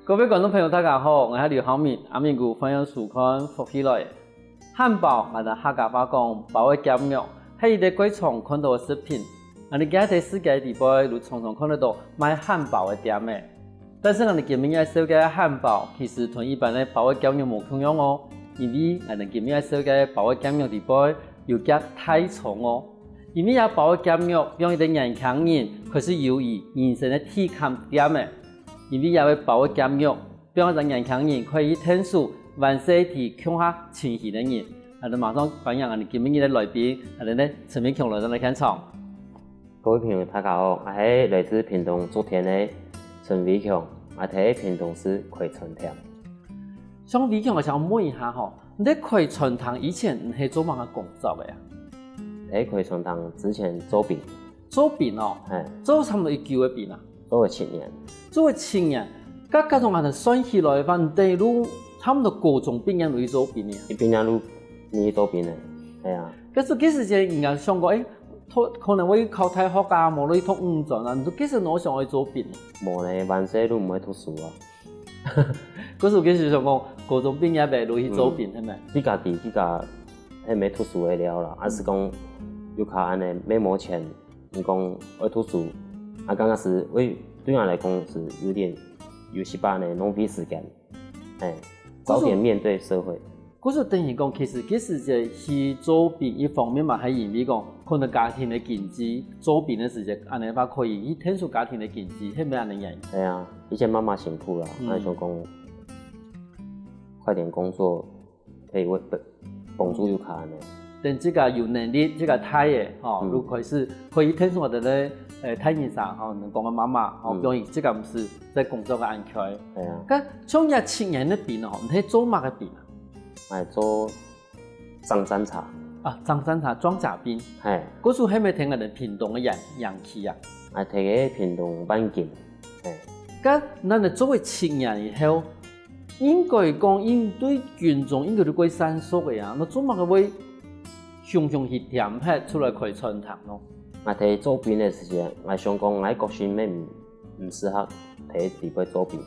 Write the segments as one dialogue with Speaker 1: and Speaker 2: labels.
Speaker 1: 各位观众朋友，大家好，我是刘浩明，阿明姑分享书刊福起来。汉堡，我哋客家话讲，包嘅咸肉，喺一啲贵场看到嘅食品。我哋今日喺世界地位，就常常看得到卖汉堡嘅店嘅。但是我哋今日要紹介嘅漢堡，其實同一般嘅包嘅咸肉冇同樣哦。因為我哋今日要紹介嘅包嘅咸肉地位，要加太重哦。因為有包嘅咸肉，讓一啲年輕人開始有意人生嘅體驗點嘅。因為有嘅包嘅咸肉，讓一啲年輕人可以聽數完身體強下情緒嘅人。我哋馬上歡迎我哋今日嘅來賓，我哋咧陳明強來到嚟現場。
Speaker 2: 各位朋友，大家好，我是來自屏東竹田的陳偉強，我喺屏東市葵春堂。
Speaker 1: 像偉強，我想問一下吼，你喺葵春堂以前你係做乜嘅工作嘅呀？
Speaker 2: 喺葵春堂之前做餅，
Speaker 1: 做餅哦，做差唔多幾個餅啊？
Speaker 2: 做咗7年。
Speaker 1: 做咗7年，加上我哋算起來，反正都差唔多高中畢業就去做餅嘅。
Speaker 2: 你畢業都你做餅嘅，係啊。
Speaker 1: 可是幾時間人家想過，可能我要考大學啊，冇你讀5專啊，都幾時我想去做餅？
Speaker 2: 冇咧，萬世都唔會讀書啊。
Speaker 1: 嗰時幾時想講高中畢業就去做餅係咪？
Speaker 2: 你家己係咪讀書嘅了啦？還是講要靠安尼沒冇錢，你講要讀書，啊剛開始對我來講是有些把呢浪費時間，早點面對社會。
Speaker 1: 嗰時等於講，其實幾時間去做餅一方面嘛，係因為講可能家庭嘅經濟，做餅嘅時間，安尼話可以去聽數家庭嘅經濟，係咪安尼樣？
Speaker 2: 係啊，以前媽媽辛苦啦，我想講快點工作，可以為幫助有卡安尼。
Speaker 1: 等這個有能力，這個太嘅，如果可以聽數我哋咧，太人上，能講個媽媽，因為這個唔是在工作嘅安排。
Speaker 2: 係啊。
Speaker 1: 咁從日7年嘅餅哦，你係做乜嘅餅啊？
Speaker 2: 我係做張盞茶。
Speaker 1: 啊，張盞茶裝甲餅。
Speaker 2: 係。
Speaker 1: 嗰時係咪聽我哋屏東嘅人氣啊？
Speaker 2: 我睇嘅屏東萬景。係。
Speaker 1: 咁咱哋做咗7年以後，應該講應對群眾應該都歸生疏嘅呀。那做乜嘅會常常去點hết出來葵春堂咯？
Speaker 2: 我睇做餅嘅時間，我想講我個性咩唔適合睇地位做餅，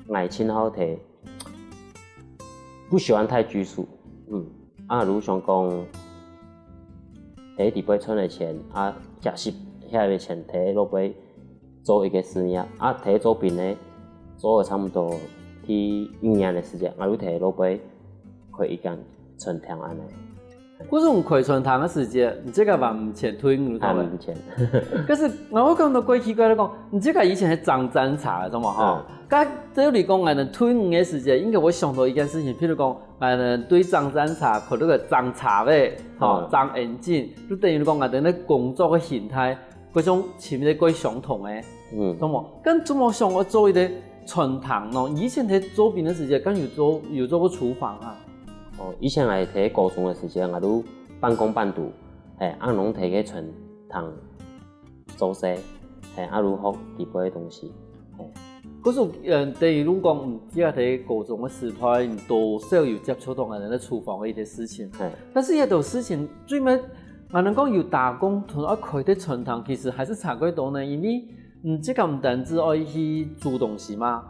Speaker 2: 我親好睇。不喜歡太拘束，如想講，喺地杯存的錢，假設下嘅錢摕落去做一個事業，摕做餅呢，做了差不多1年的時間，如摕落去開一間春堂安尼。
Speaker 1: 嗰種葵春堂嘅時間，你這個話唔錢推唔到嘅。唔錢。可是我講到過去過嚟講，你這個以前係張盞茶嘅，咁嘛嗬？咁對你講，我哋推五嘅時間，應該會想到一件事情，譬如講，我哋對張盞茶佢嗰個張茶位，張眼鏡，都等於講我哋咧工作嘅形態，嗰種前面嘅相同嘅，咁嘛？咁怎麼想我做一啲春堂咯？以前喺做餅嘅時間，咁有做過廚房啊？
Speaker 2: 以前我睇高中嘅時間，我都半工半讀，按攏睇個春堂做事，如學地杯嘅東西。
Speaker 1: 嗰時等於講唔只係睇高中嘅時代，多少有接觸到我哋嘅廚房嘅一啲事情。但是呢度事情最尾，我能講要打工同開啲春堂，其實還是差幾多呢？因為這個唔單止愛去煮東西嘛，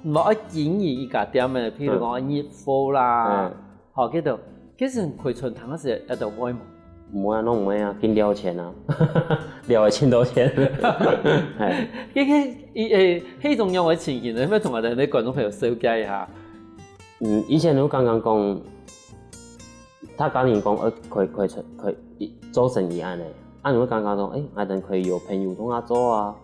Speaker 1: 唔係愛經營一家店嘅，譬如講愛熱貨啦。嗰度，其實葵春堂嗰時有得會冇？
Speaker 2: 唔會啊，攏唔會啊，見撩錢啊，撩係錢多錢。係。
Speaker 1: 呢種樣嘅情形，你可唔可以同我哋啲觀眾朋友紹介一下？
Speaker 2: 以前都剛剛講，他剛剛講佢做生意安尼，我剛剛講，我哋可以有朋友同我做啊。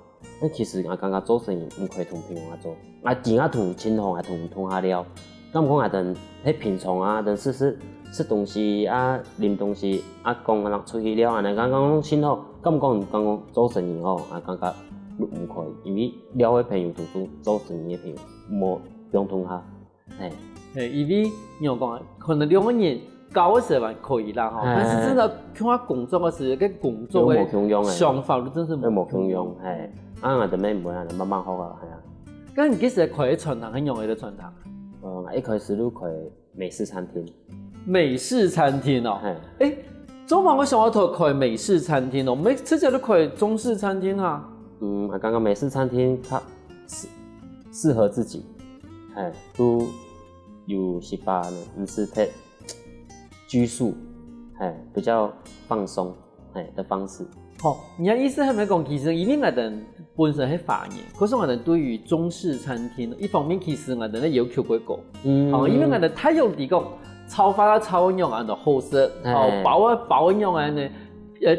Speaker 2: 其實我剛剛做生意唔可以同朋友做，我只係同親朋係同下聊。咁講我哋喺平常啊，等試東西啊，啉東西啊，講人出去了，安尼剛剛親好，咁講做生意哦，感覺都唔可以，因為了嘅朋友同做生意嘅朋友冇相同下，
Speaker 1: 因為你講可能2個人搞嘅時候還可以啦，但是真係看工作嘅時候，個工作嘅想法都真係
Speaker 2: 冇共用，我哋咩唔會啊，慢慢學啊，
Speaker 1: 咁你幾時開春堂？很容易的春堂？
Speaker 2: 我一開始都開美式餐廳。
Speaker 1: 美式餐廳哦，中華我想要開美式餐廳哦，每次都開中式餐廳啊。
Speaker 2: 剛剛美式餐廳它適合自己，都有18呢，不是太拘束，比较放松，的方式。
Speaker 1: 好，你的意思係咪講其實因為我哋本身係華人，可是我哋對於中式餐廳，一方面其實我哋咧要求過高，因為我哋太用地講炒飯啊炒用啊，好食，飽啊飽用啊呢，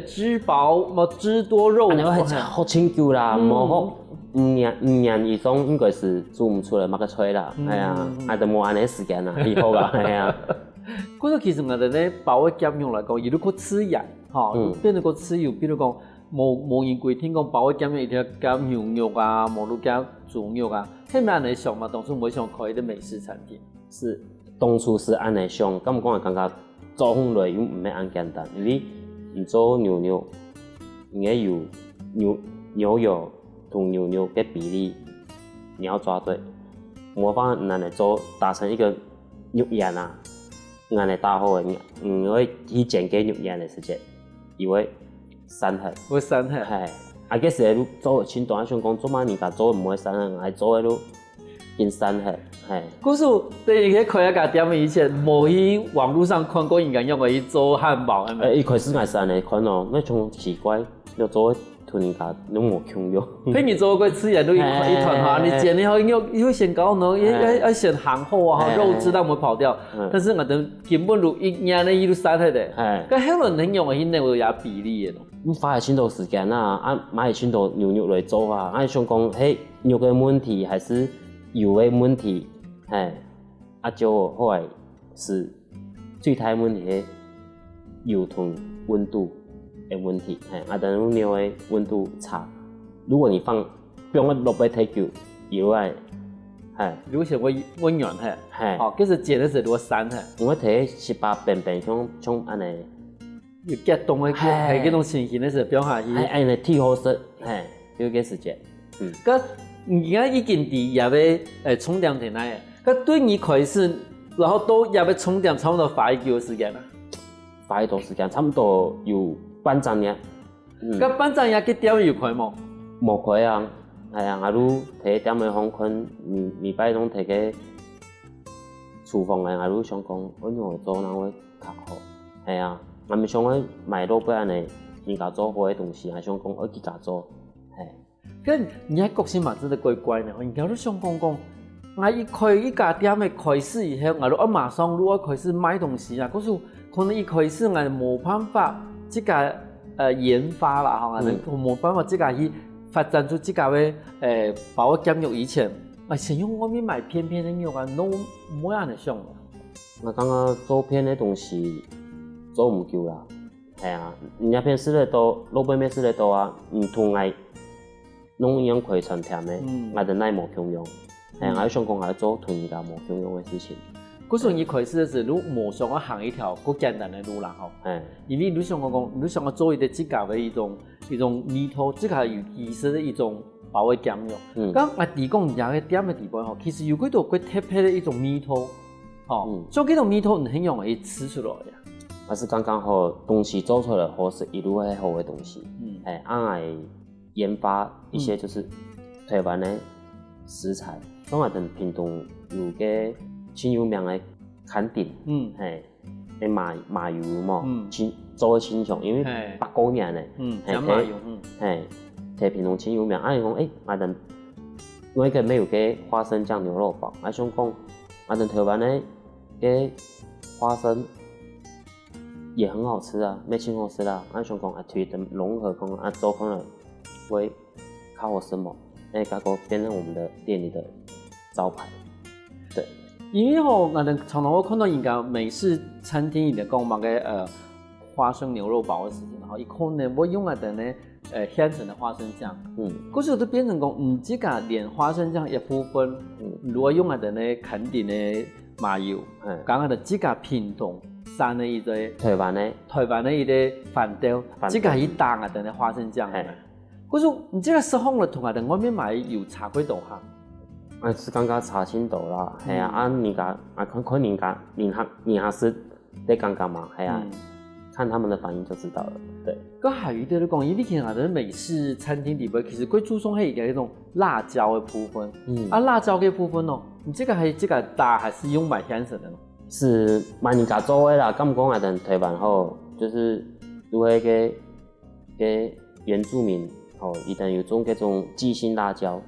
Speaker 1: 汁飽汁多肉，
Speaker 2: 你話係好清久啦，冇好5年以上應該是做唔出來，乜個吹啦，係啊，我哋冇安尼時間啦，以後啦，係啊。
Speaker 1: 嗰個其實我哋咧飽嘅減用嚟講，如果吃鹽，變到個吃油，比如講冇人規定講飽嘅減用一定要加牛肉啊，冇得加豬肉啊，係咪安尼想嘛？當初冇想開啲美式餐廳，
Speaker 2: 是當初是安尼想，咁講感覺做起來又唔係咁簡單，因為你做牛肉，應該有牛油同牛肉嘅比例，你要抓對，冇辦法安尼做達成一個肉鹽啊。安尼打好嘅，因為以前嘅肉鹽嘅時節，伊會散血，
Speaker 1: 會散血。
Speaker 2: 係，嗰時你做清淡，想講做乜人家做唔會散血，係做嘅都見散血，係。嗰
Speaker 1: 時對你開一家店以前，冇喺網絡上看過人家用嚟做漢堡，係咪？
Speaker 2: 一開始我係安尼看咯，那種奇怪，要做同人家都冇共用。
Speaker 1: 譬如做過吃嘢都一團哈，你煎你好要先搞呢，要先烘好啊，肉質都唔會跑掉。但是我哋根本就一年咧，伊都散開的。咁很多人用嘅迄內會有比例嘅咯。
Speaker 2: 你花係多時間啊，買係多牛肉來做啊，想講係肉嘅問題還是油嘅問題？就後來是最大問題係油同溫度的問題，等你牛的溫度差，如果你放不用落去太久，油會，
Speaker 1: 如果是溫軟其實煎的時候會散
Speaker 2: 我睇18變像安尼，
Speaker 1: 要結凍嘅係嗰種情形的時候表下去，
Speaker 2: 安尼貼好食，要幾時間？
Speaker 1: 咁而家已經啲也要充電停嚟，咁對你開始，然後都也要充電，差唔多花幾多時間啦？
Speaker 2: 花多時間，差唔多有半張年。
Speaker 1: 咁半張年嘅店有開冇？
Speaker 2: 冇開啊，係啊，我都睇店嘅空間，禮拜攏睇嘅廚房嘅，我都想講，我用做哪會較好？係啊，我咪想講買老闆嘅人家做好嘅東西，係想講我自家做，係。
Speaker 1: 咁你喺國際嘛，真係怪怪呢，人家都想講。我一開一家店嘅開始以後，我都馬上如果開始賣東西啊，嗰時可能一開始我冇辦法即個研發啦，我冇辦法即個去發展出即個嘅把握減肉以前，先用外面買片片嘅肉啊，都冇人嚟想。
Speaker 2: 我感覺做片嘅東西做唔夠啦，係啊，人家片食得多，老闆咩食得多啊，唔同我弄一樣可以成甜嘅，我哋乃冇共用。我想講我做同人家冇共用嘅事情。
Speaker 1: 嗰時一開始嘅時候，你冇想我行一條好簡單嘅路啦，因為你想講，你想我做一個自家嘅一種味道，自家有意思嘅一種把握減肉。咁我提供人家嘅店嘅地方，其實有幾多個特別嘅一種味道，做幾種味道唔很容易吃出來嘅。
Speaker 2: 還是剛剛好東西做出來好是一路係好嘅東西。我研發一些就是台灣嘅食材。咁我哋屏東有個很有名嘅崁頂，嘅麻油嘛，做嘅清爽，因為8個年咧，
Speaker 1: 麻油，
Speaker 2: 喺屏東很有名。我講我哋我一個沒有嘅花生醬牛肉堡，我想講我哋台灣嘅花生也很好吃啊，咩清好食啦，我想講推的融合講做可能會較好食嘛，結果變成我們的店裡的招牌，對。
Speaker 1: 因為我哋常常會看到人家美式餐廳裡面講乜嘅花生牛肉堡嘅事情，然後一可能會用我哋咧現成的花生醬，嗰時候都變成講唔止個連花生醬一部分，如果用我哋咧崁頂嘅麻油，講我哋自家屏東產嘅一個台灣嘅一個飯店，自家去打我哋咧花生醬，嗰時候唔知個食法咧同我哋外面買有差幾多下？
Speaker 2: 是感覺差很多啦，係啊，人家看人家是在講幹嘛，係啊，看他們的反應就知道了。對。咁還有一點講，
Speaker 1: 因為其實我哋美式餐廳裡邊其實佢注重係一個那種辣椒嘅部分，辣椒嘅部分你这个还这个打还是用买现成的？
Speaker 2: 是买人家做的啦，敢讲啊？等台湾后就是如何给原住民吼，伊等有种迄种鸡心辣椒，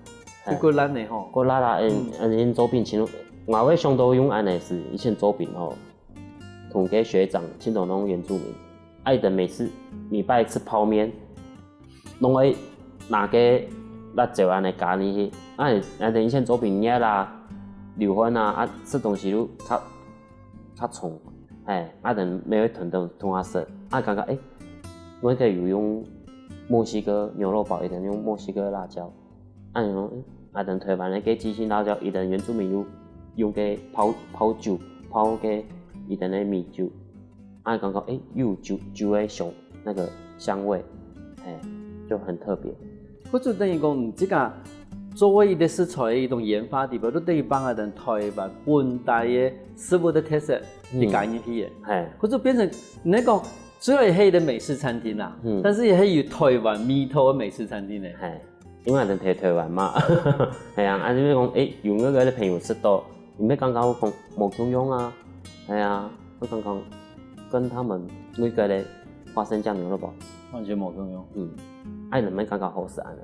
Speaker 1: 这个咱的吼，
Speaker 2: 个辣辣因做饼亲，我位上都用安尼是以前做饼吼，同给学长亲同拢原住民，爱等每次礼拜吃泡面，拢会拿个辣椒安尼加进去，啊等以前做饼叶啦、柳粉啊吃东西都较重，等没有囤到同下色，感觉我可以用墨西哥牛肉堡，一定用墨西哥辣椒，等台湾的给鸡心辣椒，一定原住民用给泡酒，泡给一定的米酒，感觉有酒的那个香味，就很特别。
Speaker 1: 或者等于讲，你这个作为一个食材的一种研发地方，都等于帮人台湾本地的食物的特色去加进去的，或者变成那个虽然是一个美式餐厅啦，但是也是有台湾味道的美式餐厅的。
Speaker 2: 因为人台湾嘛，系啊，你讲有那个朋友吃到，你咩感觉我讲冇中庸啊？系啊，我刚刚跟他们那个咧花生酱牛肉堡，
Speaker 1: 完全冇中庸。
Speaker 2: 人们感觉好食安尼。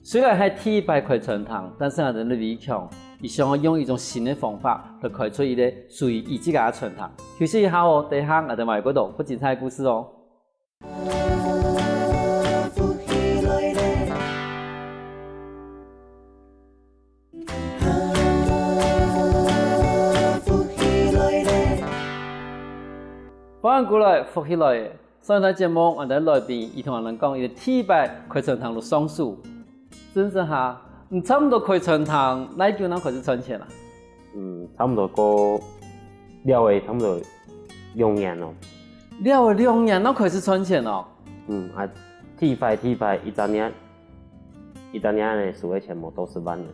Speaker 1: 虽然系第一摆开春堂，但是人的李强，伊想要用一种新的方法来开出一个属于伊自家的春堂。休息一下哦，等一下我哋埋嗰度不精彩的故事哦。欢迎过来，福起来的。上一台节目，我哋来宾伊同人讲，伊第一摆开春堂就双数。真是哈，你差不多开春堂，那就能开始存钱了。
Speaker 2: 差不多过了的，差不多2年咯。
Speaker 1: 了的2年，那开始存钱哦。
Speaker 2: 第一年的所谓钱冇都是万的。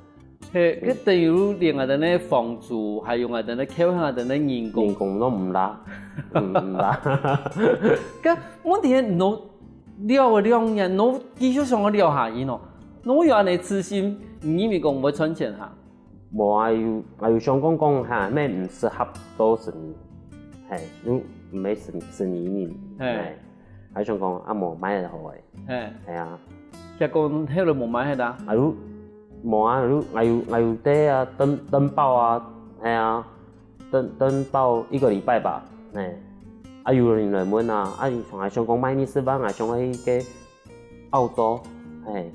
Speaker 1: 嘿，佮等于连我哋的房租，还有我哋的客户，我哋的人工。
Speaker 2: 人工都唔拉，唔拉。
Speaker 1: 佮问题，侬了的2年，侬继续想要了下去喏。侬有安尼痴心，你咪讲唔会存钱哈？
Speaker 2: 无有想讲哈，咩唔适合都是你，你唔系是你，还想讲无买就好诶，系啊，
Speaker 1: 结果迄个无买迄啦。
Speaker 2: 无有得啊，登报啊，系啊，登报1个礼拜吧，有人来问啊，还想讲买你10万，还想去澳洲。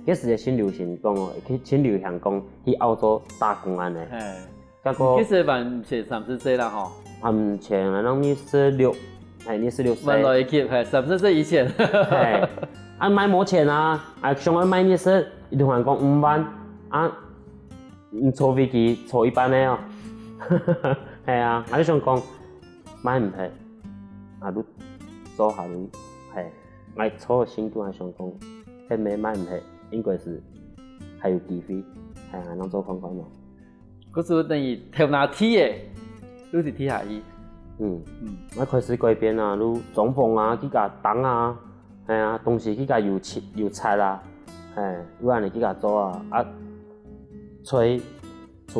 Speaker 2: 嗰时新流行讲新流行讲去澳洲打工安尼。
Speaker 1: 结果其实万是30岁啦吼。
Speaker 2: 前你16，你16岁。
Speaker 1: 万来去，30岁以前。
Speaker 2: 买冇钱啊，想要买你说，伊同人讲5万，坐飞机坐一班的哦。系啊，你想讲买唔起，你做下你我错心度还想讲。没买唔起，应该是还有机会，能做看看咯。
Speaker 1: 嗰时等于头拿铁的，你是铁下去。
Speaker 2: 我开始改变啊，你装潢啊，去甲档啊，东西去甲油菜啦，你安尼去甲做啊，厝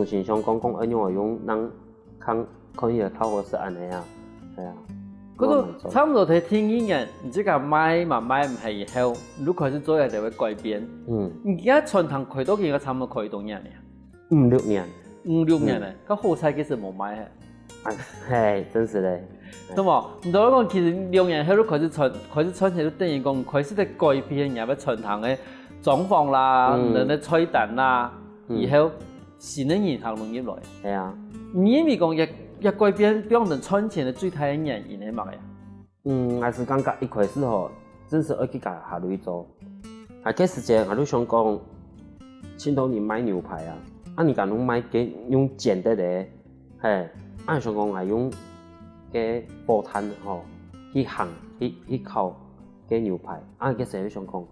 Speaker 2: 先想讲用人可以较好是安尼啊，
Speaker 1: 嗰个差不多睇天一年，你这个买嘛买唔起以后，你开始做嘢就会改变。你而家春堂开多几个差不多开多年咧
Speaker 2: ？5、6年。
Speaker 1: 5、6年咧，咁好彩其实冇买
Speaker 2: 嘿，真是嘞。
Speaker 1: 对冇？唔同讲，其实2年后你开始存钱，就等于讲开始在改变人家春堂嘅装潢啦，人哋菜单啦，以后新的银行融入来。
Speaker 2: 系啊。
Speaker 1: 你因为讲一改变变成存钱的最大的原因系乜嘢？
Speaker 2: 还是感觉一开始吼，真是要去甲下去做。嗰时间我都想讲，亲头你买牛排啊，你敢侬买给用煎的咧，想讲用给煲炭吼去烘去烤给牛排，嗰时想讲，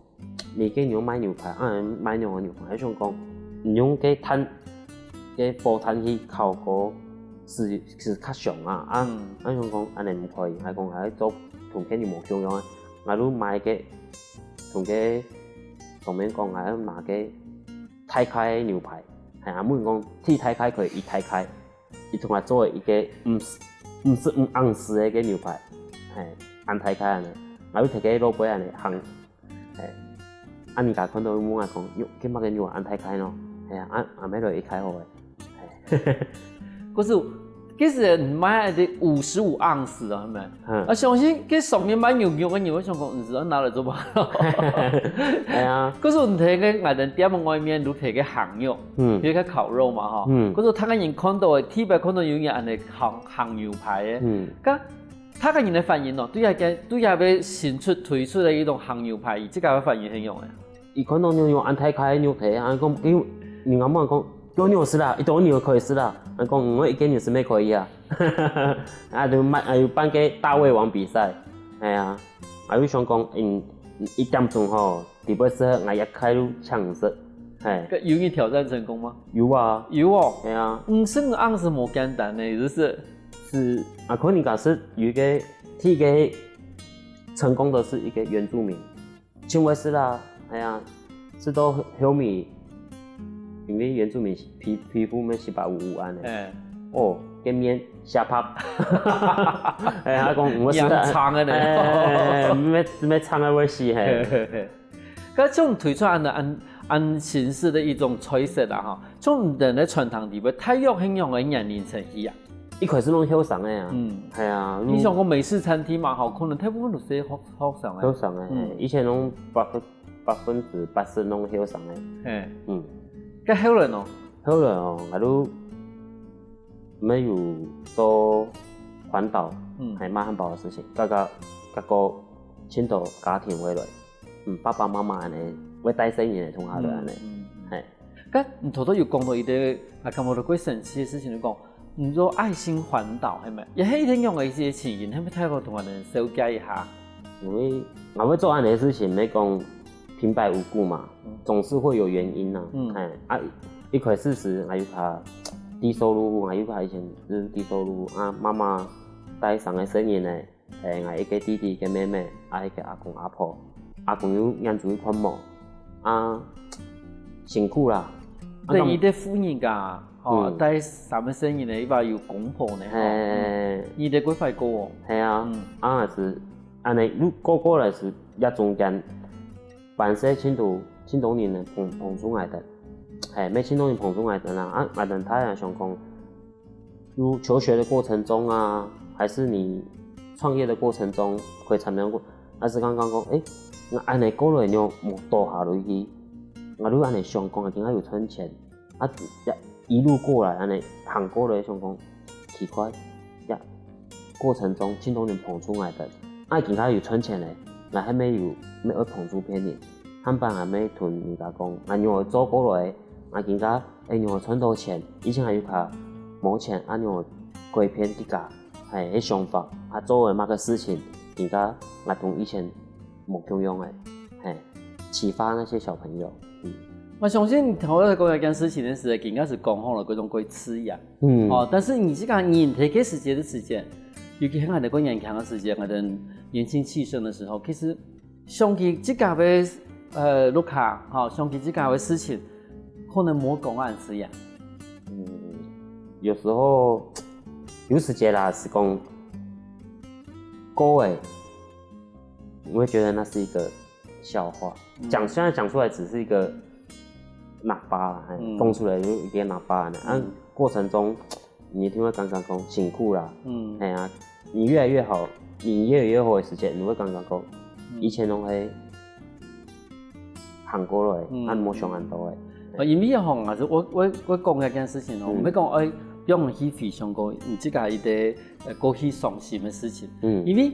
Speaker 2: 你给牛买牛排，买牛排，想讲唔用给炭给煲炭去烤个。是较上啊，想讲安尼唔可以，讲做同佢哋冇共用啊，你买嘅同佢上面讲拿嘅太开牛排，系啊，每人讲铁太开可以一太开，伊同我做一个唔是昂斯的一个牛排，系按太开安尼，然后摕个老杯安尼烘，系，啊你甲看到某人讲，哟，今麦个牛按太开咯，系啊，按尾落一开好诶，
Speaker 1: 可是其实唔买的55盎司啊，系咪？啊，相信佢上面买牛嘅牛，我想讲唔是拿来做嘛。
Speaker 2: 系啊。
Speaker 1: 可是你睇嘅外人店外面都睇嘅鹹肉，譬如佢烤肉嘛，嗬。可是他個人看到嘅 T 牌看到有人安尼鹹牛排嘅，咁他個人嘅反應咯，對下要新推出嘅一種鹹牛排，即個反應很用嘅。
Speaker 2: 伊看到牛按太開牛蹄，啊講叫你阿媽講。有牛吃啦，一头牛可以吃啦。我讲我一个牛是没可以啊，啊就有办个大胃王比赛，哎呀，啊有想讲一点钟吼，第尾时候我也开入抢色，哎。
Speaker 1: 有你挑战成功吗？
Speaker 2: 有啊，
Speaker 1: 有哦。
Speaker 2: 哎呀
Speaker 1: ，50盎司冇簡單呢，是
Speaker 2: 啊，可能講是有一個第一個成功的是一個原住民，請問是啦，哎呀，是都小米。因为原住民皮肤们是白乌乌安的，哦，跟面下拍，哎，他讲我是
Speaker 1: 洋葱的呢，
Speaker 2: 没葱的味是嘿。
Speaker 1: 咁種推出按形式的一種菜色啦，哈，種人的傳統地位太有很用嘅年齡層一樣。
Speaker 2: 一開始攏後生的啊，係啊。
Speaker 1: 你想講美式餐廳嘛，吼，可能大部分都是後生的。
Speaker 2: 後生的，以前攏80%攏後生的，
Speaker 1: 咁後來呢？
Speaker 2: 後來哦，我都沒有做環島，係賣漢堡的事情，個青島家庭回來，爸爸媽媽安尼，會帶細人嚟同下來安尼，係。
Speaker 1: 咁你頭先有講到一啲啊，咁我哋幾神奇嘅事情，你講，你做愛心環島係咪？也係一定用嘅一些情形，係咪太過同我哋了解一下？
Speaker 2: 因為我會做安尼的事情，沒講。平白無故嘛，總是會有原因啊。一開始時我有卡低收入，我有卡以前就是低收入啊。媽媽帶上個生日呢，我一個弟弟一個妹妹，啊一個阿公阿婆，阿公有養住一款貓，啊辛苦啦。
Speaker 1: 對，伊啲婦人家，哦，帶上個生日呢，伊話有公婆呢，伊啲幾塊過哦。
Speaker 2: 係啊，啊是，安尼如過來是一中間。bản sẽ青島人呢捧出來的，咩青島人捧出來的啦？啊，等他也想講，如求學的過程中啊，還是你創業的過程中，會參加過，還是剛剛講，我安尼過來你冇多下落去，我如安尼想講，今仔有存錢，啊一路過來安尼行過來想講，奇怪，過程中青島人捧出來的，啊今仔有存錢嘞。我還沒有捧出片呢，漢班還沒囤人家講，我讓做過來，我今家讓我存到錢，以前還有卡冇錢，讓我改變啲價，係啲想法，做嘅某個事情，人家我同以前冇共用嘅，係啟發那些小朋友。
Speaker 1: 我相信頭先講一件事情嘅時候，應該是講好了嗰種鬼吃樣，但是你這個人體給時間的時間。尤其喺我哋講年輕嘅時間，我哋年輕氣盛嘅時候，其實想起這個嘅碌卡，想起這個嘅事情，可能冇講安思呀。
Speaker 2: 有時候有時間啦，是講各位，我會覺得那是一個笑話。現在講出來只是一個喇叭，講出來就一個喇叭呢。過程中你聽我剛剛講辛苦啦，係啊。你越來越好，你越來越好的時間，你會感覺講，以前攏係行過來，冇想咁多嘅。
Speaker 1: 因為一項啊，我講一件事情哦，唔係講用去非常講，唔知個一啲過去傷心嘅事情。因為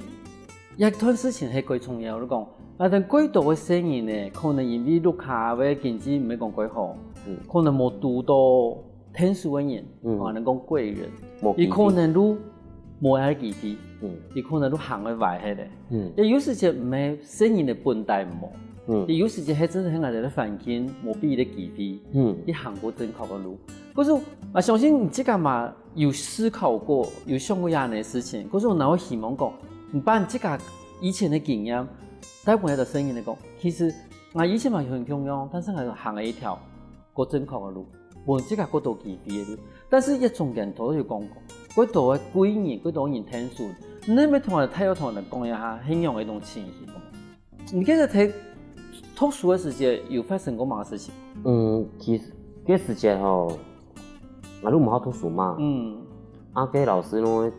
Speaker 1: 一段事情係幾重要，你講，但係幾多嘅生意呢，可能因為碌卡嘅經濟唔係講幾好，可能冇遇到天數嘅人，可能講貴人，亦可能都。冇喺幾啲，亦可能都行喺壞喺咧。亦有時就唔係生意嘅本帶冇，亦有時就係真係喺我哋嘅環境冇必要嘅幾啲，亦行過正確嘅路。可是我相信你這個嘛有思考過，有想過樣嘅事情。可是我哪會希望講，唔把你這個以前嘅經驗帶回來到生意嚟講，其實我以前嘛很重要，但是我行了一條過正確嘅路。无即个过度机会的。但是一中间头就讲过，过度的几年，过度人天数，你要同人睇，要同人讲一下形容一种情形。你记得睇读书的时节有发生过乜事情？
Speaker 2: 其实嗰时节吼，我都唔好读书嘛。嗰老师拢会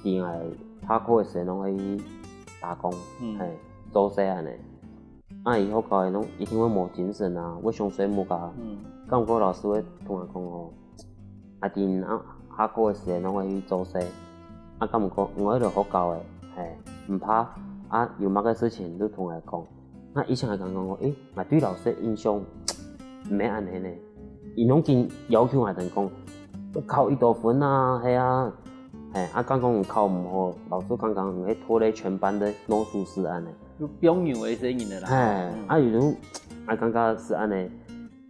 Speaker 2: 定来下课的时候拢会去打工，做细安尼。以后教的拢一定会无精神啊，会上水无教。敢毋过老师会同我讲哦，定下课的时候拢会去做细。敢毋过我迄个好教的，唔怕有乜个事情都同我讲。以前还讲我我对老师的印象唔免安尼呢，伊拢经要求我哋讲考1多分啊，刚讲考唔好，老师刚刚会拖累全班的诺书是安尼。
Speaker 1: 就表扬为生人的啦。
Speaker 2: 有种感觉是安尼，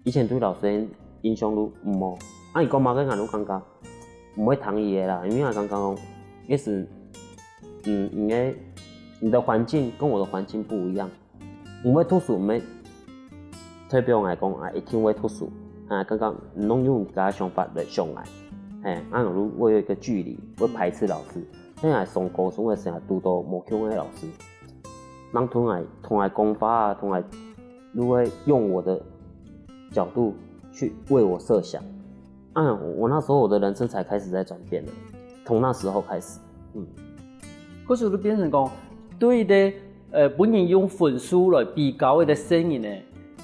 Speaker 2: 以前对老师印象都唔好。伊讲嘛个，我都感觉唔会同意的啦，因为我刚刚也是，你的环境跟我的环境不一样，唔会读书，唔会特别我讲一定会读书，刚刚拢用家想法来上来，我有一个距离，会排斥老师，因为上高中的时候拄到无强的老师。让同来讲法啊，同来如果用我的角度去为我设想，我那时候我的人生才开始在转变了，从那时候开始，
Speaker 1: 嗰时候就变成讲，对的，本人用分数来比较一个声音呢，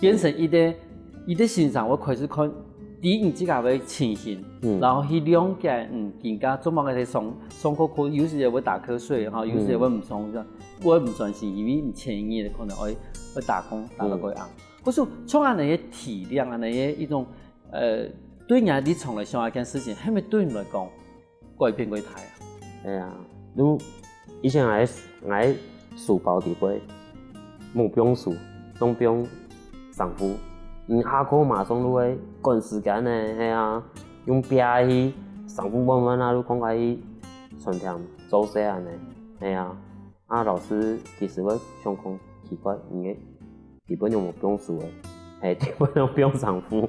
Speaker 1: 变成伊的欣赏，我开始看第一自家的情形，然后去了解，人家做乜嘅上课，有时也会打瞌睡，有时也会唔上，我唔专心，因为唔前意的可能会打工打到过暗。可是从安尼嘅体谅，安尼嘅一种对人你从来想一件事情，系咪对你来讲改变过大啊？
Speaker 2: 如以前我书包伫背，无不用书，拢不用上课。下课马上都会赶时间呢，用笔去上课慢慢都讲开去传听做细安尼，老师其实会想讲奇怪，因为基本上无不用书的，基本上不用上课，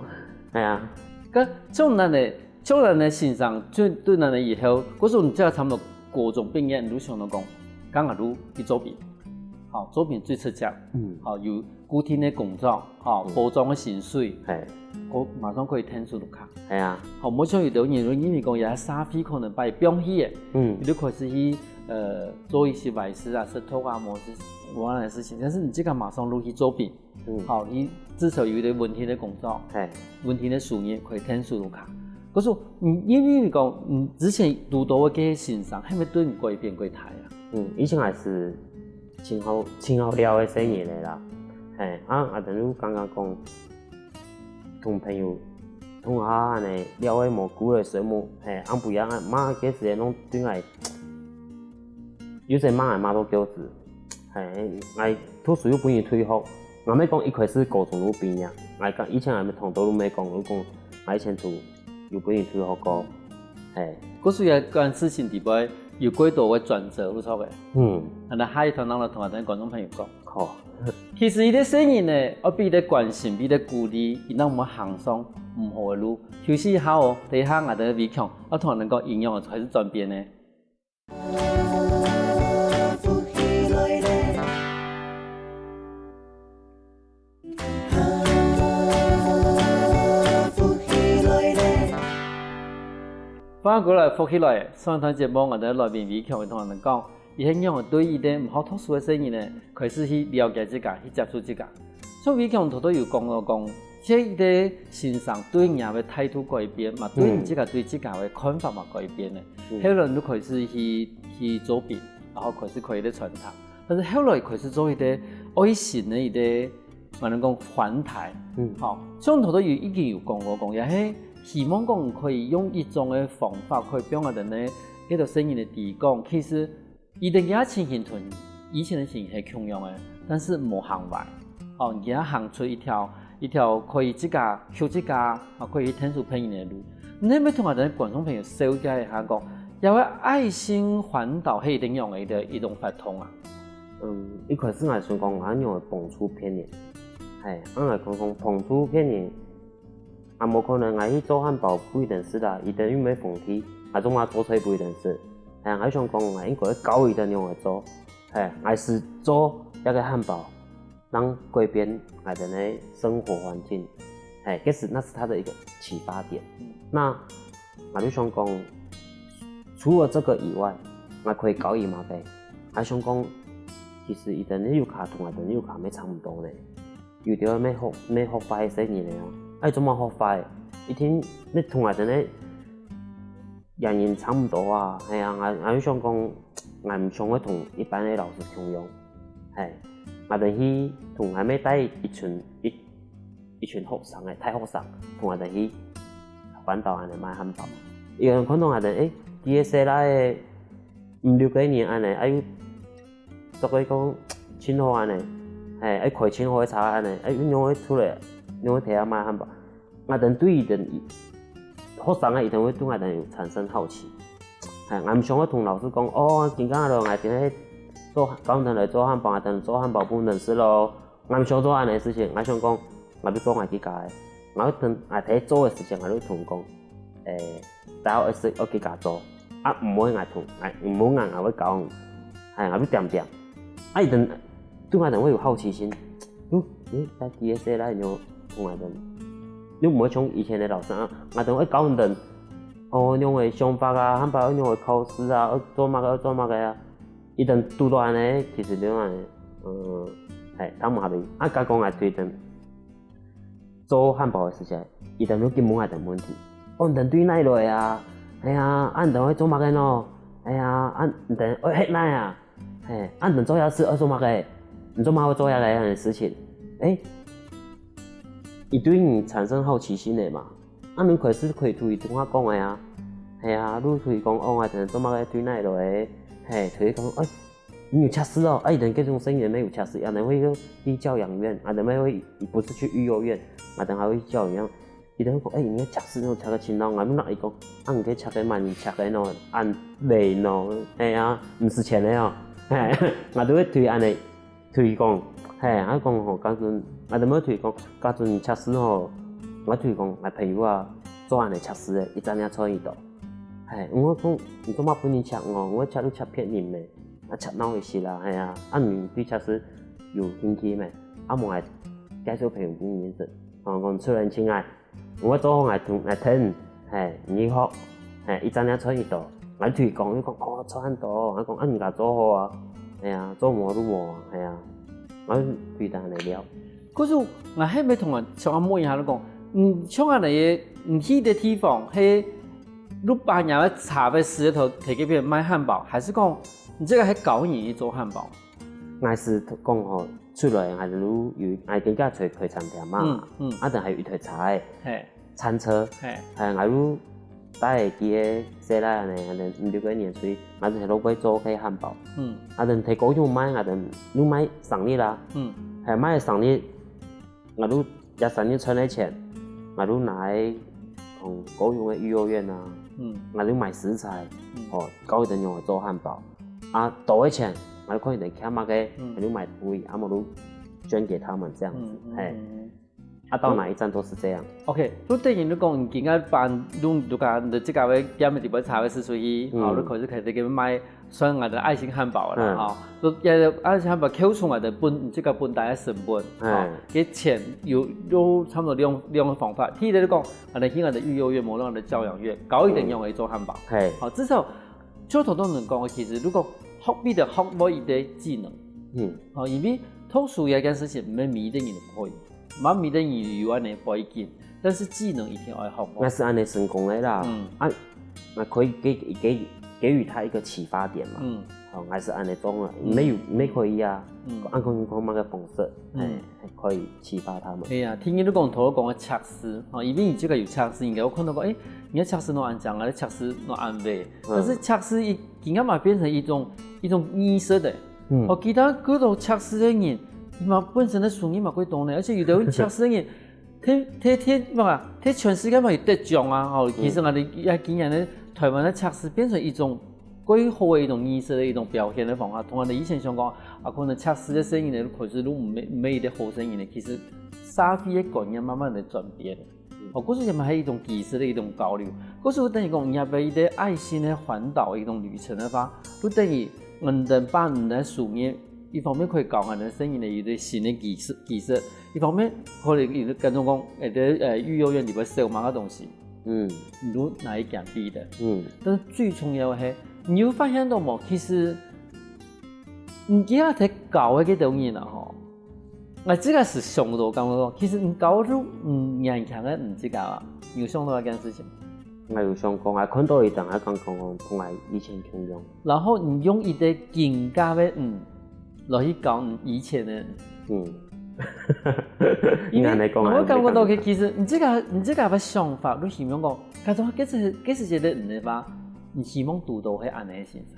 Speaker 1: 个从咱的欣赏，对咱的以后，嗰时候你只要差不多高中毕业，你想到讲，刚好你去作品，作品最出色，有固定的工作，包装的薪水，我马上可以填数入卡。冇像有啲人因为讲有3费可能把表现的，你就开始去做一些外事啊、设托啊、模式无样的事情，但是你这个马上入去作品，你至少有一个稳定的工作，稳定的收入可以填数入卡。可是因为讲，之前读到嘅嘅欣赏，系咪对你改变过大啊？
Speaker 2: 以前还是挺好聊的生意嚟啦。等于刚刚讲，同朋友同下安尼聊的无久的时候，不一样，妈嗰时拢对我，有时妈都叫子，我读书又不愿退学，我咪讲一开始高中都毕业，我讲以前还没同都没讲，我讲我以前读又不愿退学过，
Speaker 1: 嗰时有件事情伫摆有几多嘅转折，你错嘅，那下一堂咱就同咱观众朋友讲。其实伊啲声音呢，我比咧关心，比咧鼓励，伊让我们行上唔好嘅路。休息一下哦，等一下我哋微强，我同人讲营养开始转变呢。翻过来复起来，上一堂节目我哋来宾微强会同人讲。伊很样对伊啲唔好读书嘅生意呢，开始去了解自家，去接触自家。所以伟强头有讲到讲，即伊啲欣赏对人嘅态度改变，嘛对自家对自家嘅看法嘛改变咧。后来都开始去作品，然后开始可以咧传达。但是后来开始做伊啲爱心嘅伊啲，我哋讲环台，像头有已经有讲过讲，也系希望讲可以用一种嘅方法，可以帮我哋呢呢度生意嘅提供，其实。伊哋嘅情形同以前嘅情形係同樣嘅，但是冇行壞。而家行出一條可以自家靠自家，可以天數平嘅路。你咪同我哋觀眾朋友小解一下講，有個愛心環島係點樣嘅一種發通啊？
Speaker 2: 一開始我想講，我用嘅碰觸片嘅，我嚟講碰觸片嘅，无可能去做汉堡不一定是啦，伊等于要封起，总做出不一定是。我想讲，应该教伊的用来做，还是做那个汉堡，让改变的生活环境，那是他的一个启发点。那就想讲，除了这个以外，可以教伊嘛呗。想讲，其实伊的右卡同的右卡没差不多嘞，有条要学快生意嘞哦，怎么学快？一天你同的人员差不多啊，我想讲，我唔想去同一般的老师相用，我哋去同还没带一群学生的太学生，同我哋去环岛安尼卖汉堡，有人看到我哋伫个西来的5、6个年安尼，有做个讲青好安尼，开青好的茶安尼，用去出来，用去摕下卖汉堡，我哋对伊哋学生一定会对我哋有产生好奇，我唔想去同老师讲，今天咯，我哋做刚才来做汉堡，等做汉堡不能是咯，我唔想做安尼事情，我想讲，我要做我自家的，我等我睇做的事情，我就同讲，大家我自家做，唔好我同，唔好我会教，我要点点，伊等对我哋会有好奇心，在第一世来就同我哋。你唔会像以前的老师我等会教人，用的想法啊，汉堡用的考试啊，做乜个啊，伊等拄到安尼，其实就安尼，他们下面甲讲对等做汉堡的事情，伊等都根本系问题，你等对奈落啊，你等会做乜个喏，你等会ฮ็奈啊，你等做下事做乜个，你做乜会做下来样的事情，伊对你产生好奇心的嘛，你可以对同我讲的啊，你可以讲我等做乜个对奈落的，可以讲你有测试哦，伊等这种生意没有测试，等会去教养院，等会不是去育幼院，等还会去教养院，伊等讲你要测试喏，测个轻喏，你那伊讲，你可以测个慢，测个喏，按累喏，唔是钱的哦，我都会推安尼推讲。我讲吼，假阵我哋要推讲，假阵测试吼，我推讲我朋友啊做安尼测试的，伊知影错伊度。我讲你做乜不能测我测你测骗人咩？测哪回事啦？你对测试有兴趣咩？我来介绍朋友给你认识。讲出人亲爱，我做好同听，你学，伊知影错伊度。我推讲，伊讲错很多，我讲人家做好啊，做无都无啊，我对他来了。
Speaker 1: 可是我还没同人像我摸一下，你讲，像我哋去的地方，迄你把人家茶杯石头摕给别人卖汉堡，还是讲你这个还搞你去做汉堡？
Speaker 2: 我是讲吼，出来还是有更加找开餐厅嘛，但还有一台茶的餐车，还有带会记个西来安尼，5、6个年岁，我就老鬼做迄汉堡，等摕高雄买，等你买生日啦，买生日，我都也生日存的钱，我都拿来高雄的育幼院啊，我都买食材，教伊哋用来做汉堡，多的钱，我可以嚟捡乜嘅，我都买贵，我都捐给他们这样子，到哪一站都是这样。
Speaker 1: OK， 你等于你讲，今个办你讲你这家位点的地方茶位是属于，你开始给买算我的爱心汉堡啦，也爱心汉堡扣除我的这个本地成本，给钱有差不多两个方法。第一个你讲，我哋去我的育幼院、某样的教养院，搞一点用来做汉堡，至少就头都能讲，其实如果学必得学某一个技能，因为读书一件事情唔係每个人都可以。蛮迷的语言呢不要紧，但是技能一定要好。
Speaker 2: 那是按你成功的啦，那可以给予他一个启发点嘛，还是按你做啊，没可以啊，按讲那个方式，可以启发他们。
Speaker 1: 听你讲头讲的测试，因为你这个有测试，应该我看到过，你要测试喏安怎啊，你测试喏安位，但是测试竟然嘛变成一种意识的，其他各种测试的人。本身的术语嘛quite多呢，而且有的测试人，他全世界嘛有得奖啊！其实我哋也今年的台湾的测试变成一种quite好的一种意识的一种表现的方法。同我哋以前想讲，可能测试的声音呢，可是如唔係的好声音呢，其实沙飞的概念慢慢的转变。嗰時咪係一種技術的一種交流。嗰時我等於講，入去啲愛心的環島一種旅程的話，我等於把的樹葉，一方面可以教人的生意的一啲新的技術，一方面可能有跟種講，育幼院裏邊售賣嘅東西，如哪一件比的，但是最重要係，你有發現到冇？其實你今日睇教嘅啲東西啦，吼。這個是上到講咯，其實你教出年輕的這個啊，有上到一件事情。
Speaker 2: 我有想講，我看到伊當下講同我以前同樣。
Speaker 1: 然後你用一個更加的來去教以前的因為我感覺到嘅其實你這個嘅想法，你希望講，假如這是一個人的話，你希望讀到係安尼先生。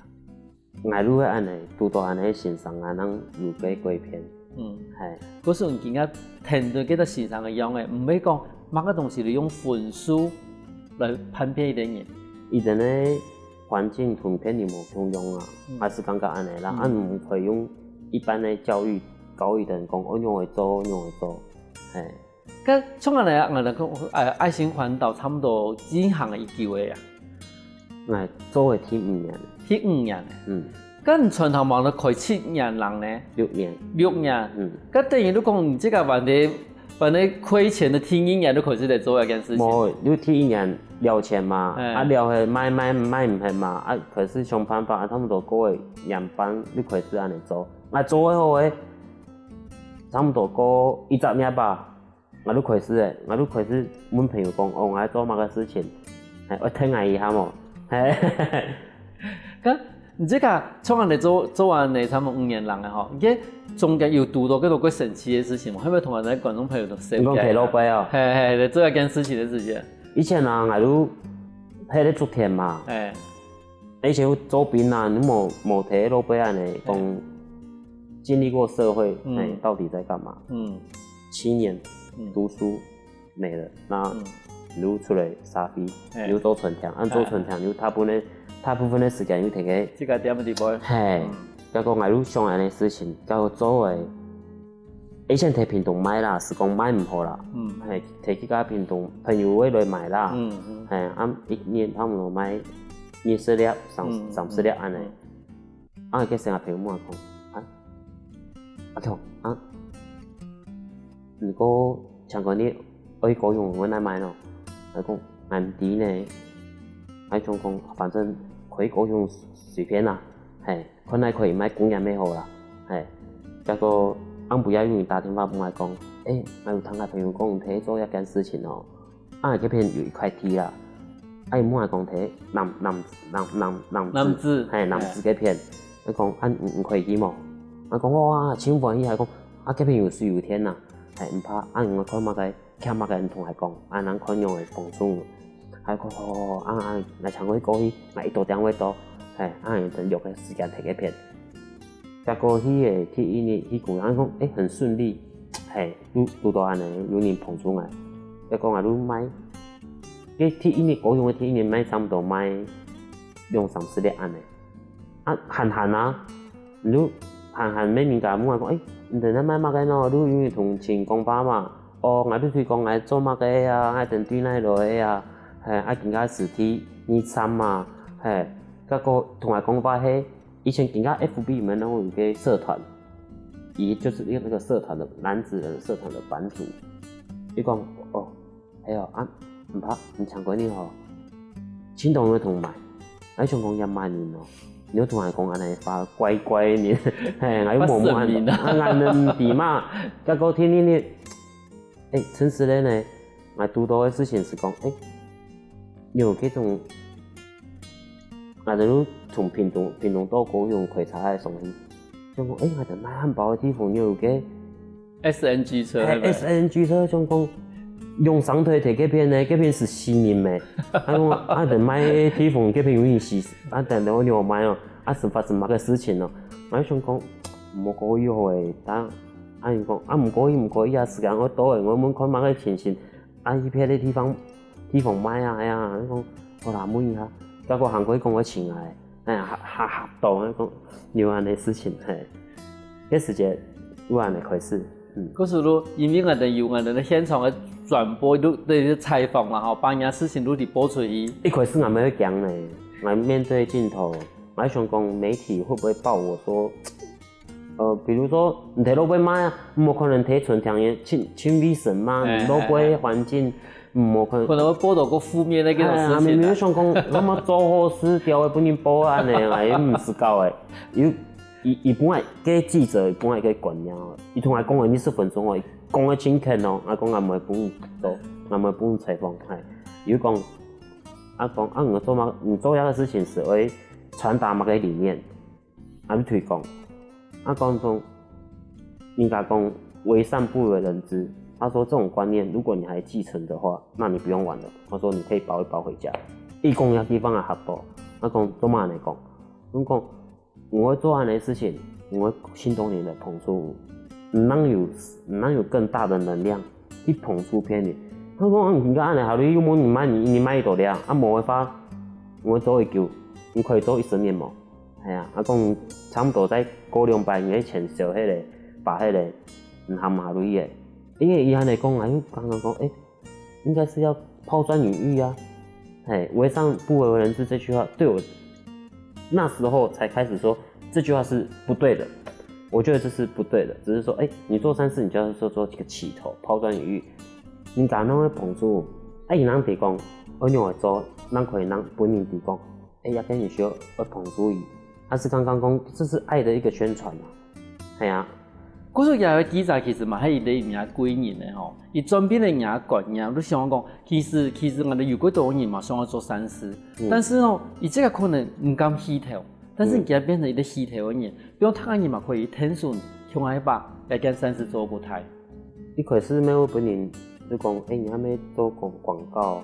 Speaker 2: 我如果安尼讀到安尼先生，我能有幾過片。
Speaker 1: 嗰時候人家聽到幾多線上嘅樣嘅，唔係講某個東西你用分數來判別一啲人。
Speaker 2: 伊陣咧環境普遍你冇通用啊，還是感覺安尼啦，唔可以用一般嘅教育教育人講，按樣會做，按樣會做，
Speaker 1: 咁從來我哋講愛心環島差唔多幾行嘅一幾位啊？
Speaker 2: 我做嘅第5年。
Speaker 1: 第5年。咁全頭望到開7年人呢
Speaker 2: ？6年。
Speaker 1: 6年。咁等於你講，你這個話你虧錢的第1年都開始嚟做一件事情。
Speaker 2: 冇，你第1年了錢嘛，了係買唔係嘛，可是想辦法，差唔多過2班，你開始安尼做，我做嘅好誒，差唔多過10年吧，我都開始誒，我都開始問朋友講，我要做乜個事情，我聽下一下冇，
Speaker 1: 咁。你這個從人哋做完你差唔多5年人嘅嗬，而中間又讀到幾多個神奇嘅事情，可唔可以同我哋觀眾朋友都分享？
Speaker 2: 你講騎老闆啊？
Speaker 1: 係做一件事情嘅事情。
Speaker 2: 以前啊，我都喺咧做田嘛。以前做兵啊，你冇睇老闆安尼講經歷過社會，到底在幹嘛？7年讀書沒了，那你出來撒飛，你做春田，按做春田，你大部分的時間要摕個
Speaker 1: 這個點嘅地方。
Speaker 2: 結果我都想安尼事情，結果做誒，以前摕屏東買啦，是講買唔好啦，摕去家屏東朋友會來買啦，一年差唔多買20粒、30粒安尼，佢成日朋友問我講，阿強如果像講你愛高雄，我來買咯，佢講俺弟呢，佢講反正。可以高雄隨便啦，可能可以買公園咩好啦，結果俺不要用打電話幫我講，我有同個朋友講睇做一件事情哦，嗰邊有一塊地啦，冇我講睇南子嗰片，佢講唔可以去冇，我講哇，千萬伊係講嗰邊有水有天啦，唔怕，我看乜個聽乜個人同佢講，人看用嚟放鬆。係講嚟唱嗰啲歌，我一度點位多，等約嘅時間睇幾片。結果佢嘅第1年，佢講講很順利，讀到安尼有人捧出來。結果我都買，第1年高雄嘅第1年買差唔多買20-30粒安尼。閒啊，你閒咩物件？我講你等下買乜個咯？你因為同前講法嘛，我都推講我做乜個啊？我等對奈落個啊？更加實體23嘛，結果同我講話以前更加 FB 裡面有一個社團，也就是那個社團的男子人社團的版主，伊講唔怕，唔搶過你吼，青島會同買，想講1萬年咯，你同我講安尼發乖乖年，我冇冇按人哋嘛，結果天天陳時咧呢，我讀到嘅事情是講有嗰種，我哋從屏東到高雄開車嘅送去，就講我哋買漢堡嘅地方有個
Speaker 1: SNG 車
Speaker 2: ，SNG 車就講用雙腿摕嗰邊呢，嗰邊是4年嘅，我哋買地方嗰邊有人死，等我哋買哦，是發生乜個事情咯，我想講唔可以嘅，但伊講唔可以啊，時間我多嘅，我們看乜個情形，依片啲地方買啊，你講我難滿意下，結果韓國講我請來，嚇到，你講有安尼事情，嗰時間有安尼開始，
Speaker 1: 可是咯，因为我哋有我哋的现场的转播，都的采访啦，吼，把人家事情都地播出去。
Speaker 2: 一开始我们会讲呢，我面对镜头，我想讲媒体会不会报我说，比如说你睇老杯买啊，冇可能睇纯天然清卫生嘛，老杯环境冇可能。
Speaker 1: 可能会报道个负面的嗰种事情。
Speaker 2: 明明想讲，那么做好事调的不能报案呢，哎，唔是搞的。伊本来给记者，本来给管鸟，伊同我讲了20分钟哦，讲得真轻哦，我讲我唔不用做，我唔不用采访，伊讲，我做嘛，你做样的事情是为传达某个理念，去推广。讲说，应该讲为善不为人知。他说这种观念，如果你还继承的话，那你不用玩了。他说你可以包一包回家。伊讲遐地方也合多，我讲做嘛安尼讲？我讲我会做安尼事情，我会新东年的捧出，能有更大的能量去捧出偏离。他说你安尼好，你有冇你买一朵了，冇办法，我做一球，你可以做10年冇。系啊，讲差不多在过200年前烧迄个，把迄个含下水的，因为伊安尼讲，刚刚讲，应该是要抛砖引玉啊，为善不为人知这句话，对我那时候才开始说这句话是不对的，我觉得这是不对的，只是说，你做善事，你就要做一个起头，抛砖引玉，你敢那会捧出，伊人提讲，我用来做，咱可以人本人提讲，也跟你说要捧出伊。他是刚刚讲，这是爱的一个宣传嘛，系啊。
Speaker 1: 嗰時有記者其實嘛係伊哋人幾年嘅吼，伊轉變嚟人觀念，都想講，其實我哋有幾多人嘛想要做善事，但是哦，伊這個可能唔敢起頭，但是而家變成伊哋起頭嘅人，比如他人嘛可以聽順，向下把來件善事做過台。
Speaker 2: 一開始咩我本人就講，你還沒做廣告，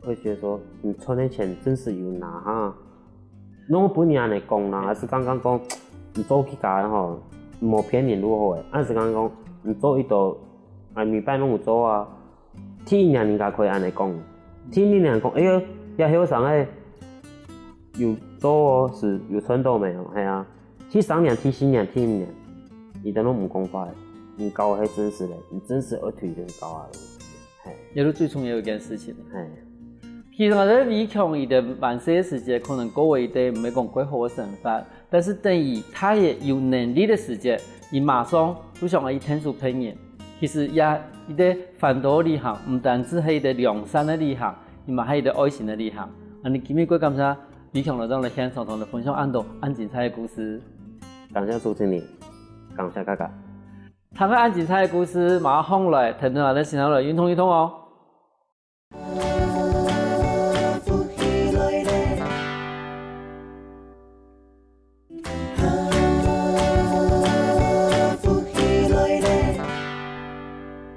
Speaker 2: 會覺得說你存的錢真是有拿哈。我本人安尼講啦，還是剛剛講，你做去家吼，無騙你如何誒？還是剛剛講，你做一道，明白攏有做啊。天人家可以安尼講，天人講，呀，遐後生誒，有做哦，是有存到沒有？係啊，去商量、去新娘、去年，伊都攏唔講法誒，唔搞係真實誒，你真實而推人搞啊，係。
Speaker 1: 也都最重要一件事情。
Speaker 2: 係。
Speaker 1: 其實我哋李強伊的晚些時間，可能各位的唔係講幾好嘅想法，但是等於他也有能力的時間，伊馬上都想要伊聽出朋友。其實也伊的反道理行，唔單止係伊的良善的理行，伊嘛係伊的愛心的理行。你今日感謝李強老師來現場同我分享安精彩的故事。
Speaker 2: 感謝蘇經理，感謝哥哥。
Speaker 1: 他們安精彩的故事，馬上來聽到我哋先頭來運通一通哦。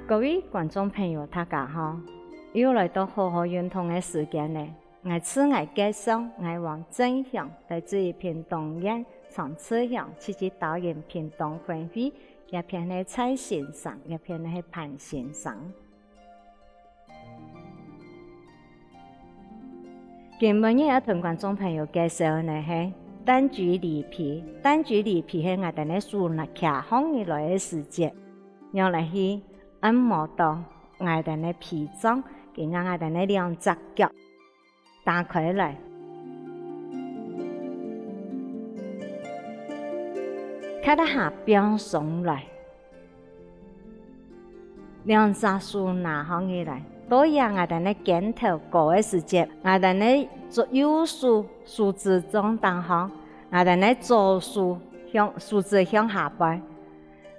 Speaker 3: 各位觀眾朋友，大家好！又來到好好運動嘅時間呢，我係我介紹我王真祥，來自於屏東縣長治鄉，自己導演屏東分會，一片係蔡先生，一片係潘先生。今日要同觀眾朋友介紹呢係單舉梨皮，單舉梨皮係我哋嘅樹立徛放以來嘅時節，用嚟去按摩到我哋嘅脾臟，跟我哋嘅兩隻腳打開來，睇得下邊上來，兩隻手拿放起來，都讓我哋嘅肩頭高嘅時節，我哋嘅右手手指中當行，我哋嘅左手手指向下擺。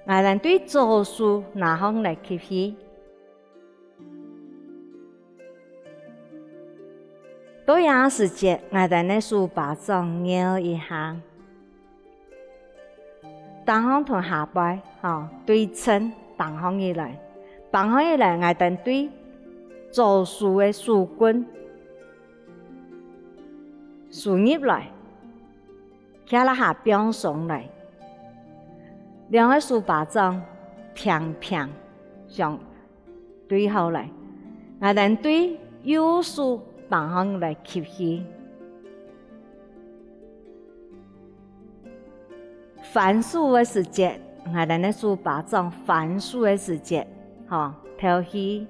Speaker 3: 我哋對左手拿放來吸氣，多樣時節，我哋嘅手把掌搖一下，當行同下擺，對稱當行起來，當行起來，我哋對左手嘅手棍輸入來，睇落下邊上來。兩個手把掌平平上對好來，我哋對右手當行來吸氣，反手嘅時節，我哋咧數把種番薯嘅時節，頭起。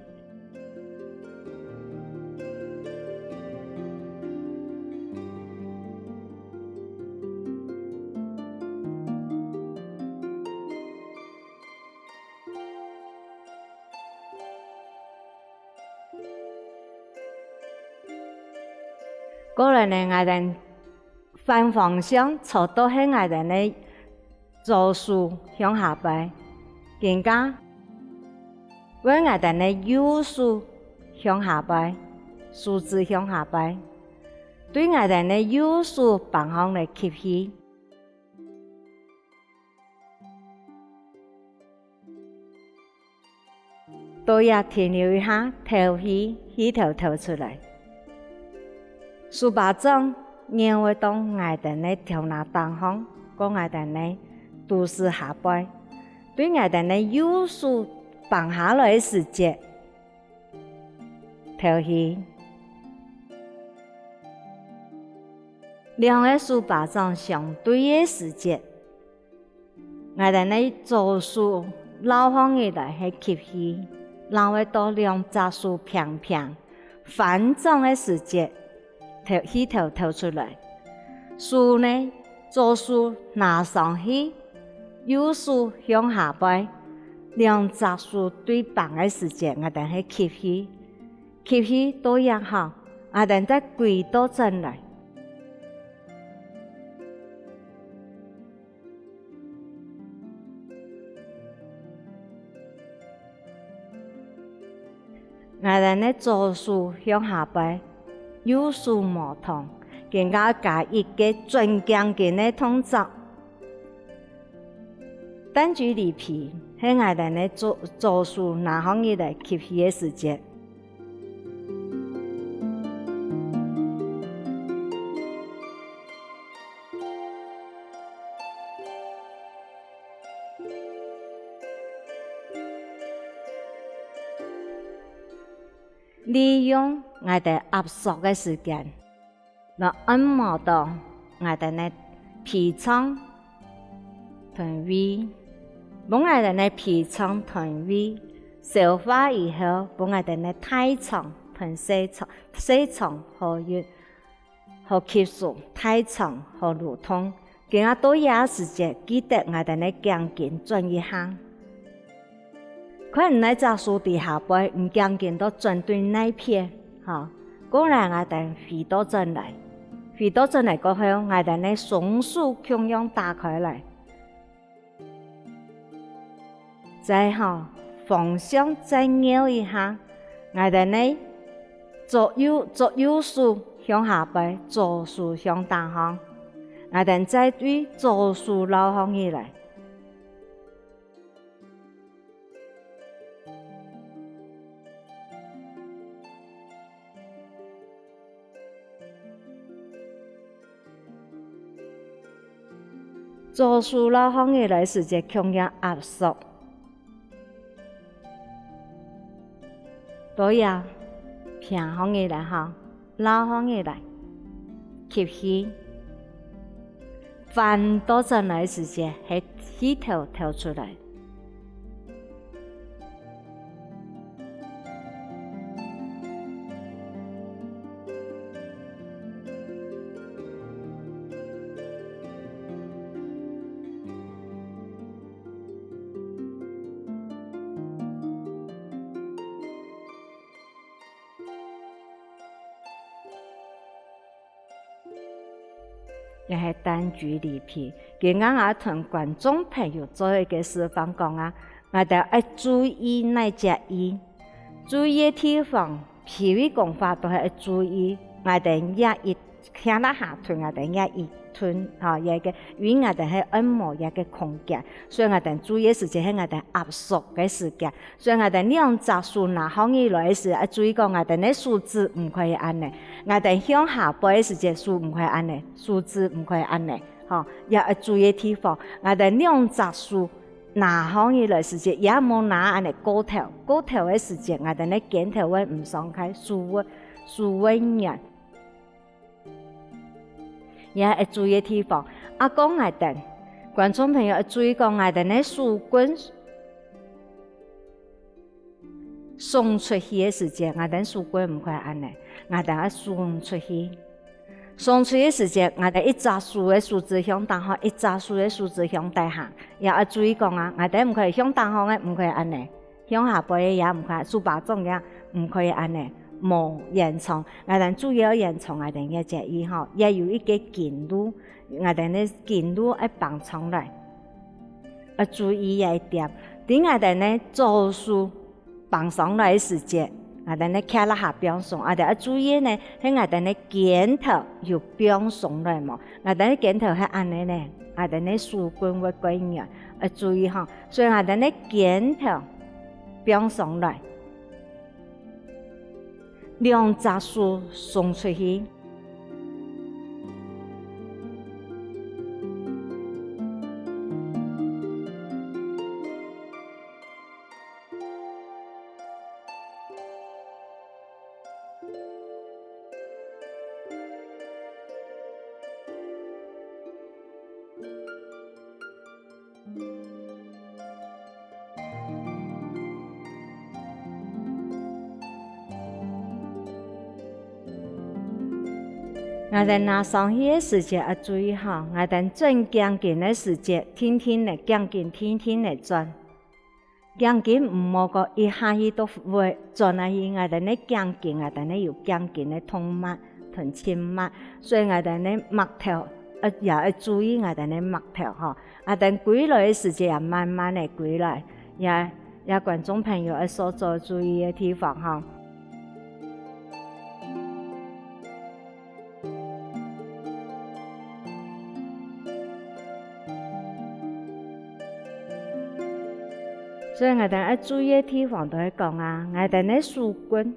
Speaker 3: 過來呢，我哋反方向坐到喺我哋呢左手向下擺，更加為我哋呢右手向下擺，數字向下擺，對我哋呢右手旁向嚟吸氣，都要停留一下，頭氣氣頭吐出來。數把種讓我當我哋呢條那當行，講我哋呢都是下擺，對我哋呢右手放下來嘅時節，頭氣。兩個數把種相對嘅時節，我哋呢左手撈放起來係吸氣，然後到兩隻手平平反轉嘅時節。氣頭吐出來，手呢左手拿上去，右手向下擺，兩隻手對棒嘅時節，我哋係吸氣，吸氣都一下，我哋再跪到正來。我哋呢左手向下擺。右手無痛，更加加一個最強勁嘅動作。單舉離皮，喺我哋呢左手拿放起來吸氣嘅時節。利用我哋壓縮嘅時間，來按摩到我哋嘅皮層同胃，幫我哋嘅皮層同胃消化以後，幫我哋嘅大腸同細腸好運好吸收，大腸好流通。更加多嘢時間，記得我哋嘅頸筋轉一下。可能你隻手底下擺，唔驚見到轉對那片，過來我哋飛到進來過後，我哋呢雙手同樣打開來，再方向再扭一下，我哋呢左右手向下擺，左手向大方，我哋再對左手撈放起來。左手撈放起來時節，同樣壓縮，都要平放起來撈放起來，吸氣，翻到進來時節，係氣頭吐出來。也係單舉離皮，今日我同觀眾朋友做一個示範講啊，我哋要注意哪隻耳，注意嘅地方，脾胃講法都係要注意，我哋壓一聽得下吞，我哋壓一吞，一個與我哋係按摩一個空間，所以我哋注意嘅時間係我哋壓縮嘅時間，所以我哋兩隻手拿放起來時，要注意講我哋嘅數字唔可以按呢。我哋向下擺嘅時節，數唔可以按呢，數字唔可以按呢，要注意地方。我哋兩隻手拿放起來時節，也冇拿按呢高頭嘅時節，我哋呢肩頭位唔鬆開，數位軟，也要注意地方。講我哋观众朋友要注意讲，我哋呢树棍送出去的时间，我哋树棍唔可以安尼，我哋要送出去。送出去的时间，我哋一扎树的树枝向东方，一扎树的树枝向地下，也要注意讲啊，我哋唔可以向东方的，唔可以安尼；向下背的也唔可以，树把种也唔可以安尼。无烟囱，我哋注意要烟囱，我哋嘅只意吼，也有一个近路，我哋呢近路要放上来，要注意一点。等我哋呢做树放上来的时间，我哋呢徛落下边上，我哋要注意呢，喺我哋呢肩头有边上来嘛，我哋呢肩头係安尼呢，我哋呢樹棍會鬼樣，要注意吼，所以我哋呢肩頭邊上來。两扎树送出去，我哋拿上去的时节要注意吼，我哋转将近的时节，天天嚟将近，天天嚟转，将近唔好个一下去都會轉下去，我哋呢將近，我哋呢有將近的通脈同清脈，所以我哋呢脈頭也要注意我哋呢脈頭吼，我哋歸來的時節也慢慢嚟歸來，也觀眾朋友要所做注意的地方吼。所以我哋要注意嘅地方都係講啊，我哋呢樹棍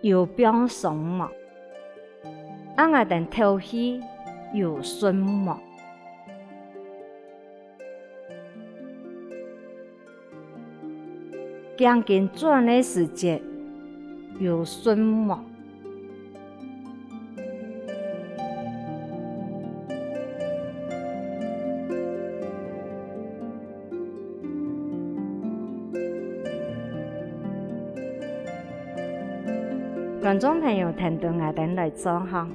Speaker 3: 有邊上嘛，我哋頭戲有順嘛，將近轉嘅時節有順嘛。觀眾朋友聽到我哋嚟做下。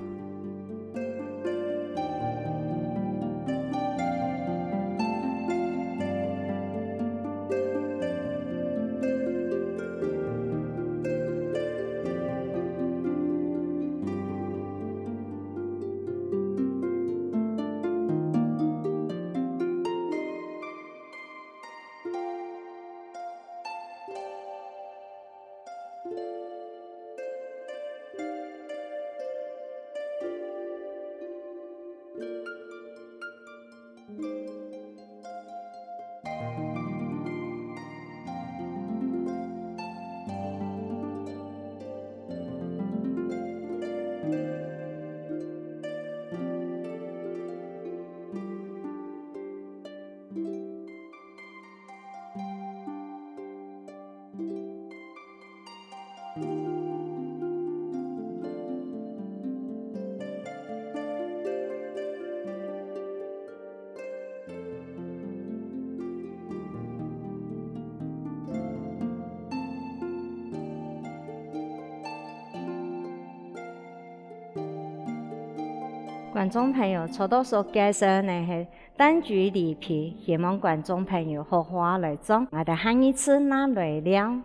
Speaker 3: 觀眾朋友，初到所介紹呢係單據離皮，希望觀眾朋友好好來做，我哋下一次拿來了。